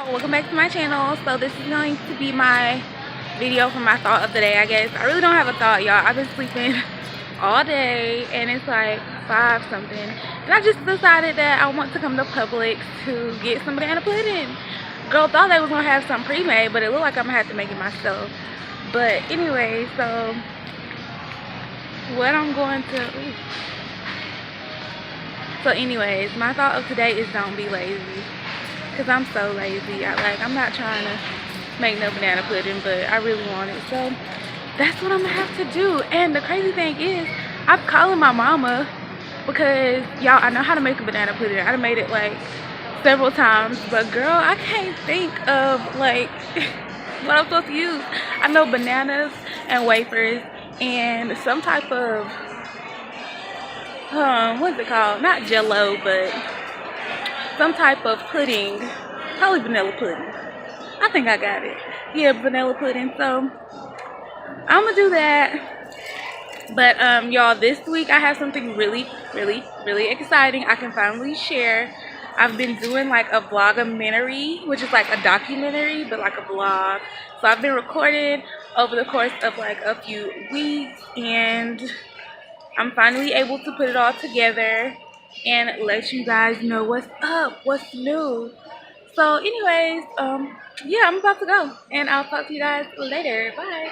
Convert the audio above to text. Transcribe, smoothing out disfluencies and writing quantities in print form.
welcome back to my channel. So this is going to be my video for my thought of the day, I guess. I really don't have a thought, y'all. I've been sleeping all day and it's like 5 something, and I just decided that I want to come to Publix to get some banana pudding. Girl thought they was gonna have some pre-made, but it looked like I'm gonna have to make it myself. But anyway, so what I'm going to so anyways, my thought of today is don't be lazy. Cause I'm so lazy. I'm not trying to make no banana pudding, but I really want it. So that's what I'm gonna have to do. And the crazy thing is, I'm calling my mama because y'all, I know how to make a banana pudding. I done made it like several times, but girl, I can't think of like what I'm supposed to use. I know bananas and wafers and some type of what's it called? Not Jello, but some type of pudding, probably vanilla pudding. I think I got it. Yeah, vanilla pudding. So I'm gonna do that. But y'all, this week I have something really exciting I can finally share. I've been doing like a vlogumentary, which is like a documentary but like a vlog. So I've been recording over the course of like a few weeks, and I'm finally able to put it all together and let you guys know what's up, what's new. So anyways, yeah, I'm about to go and I'll talk to you guys later. Bye.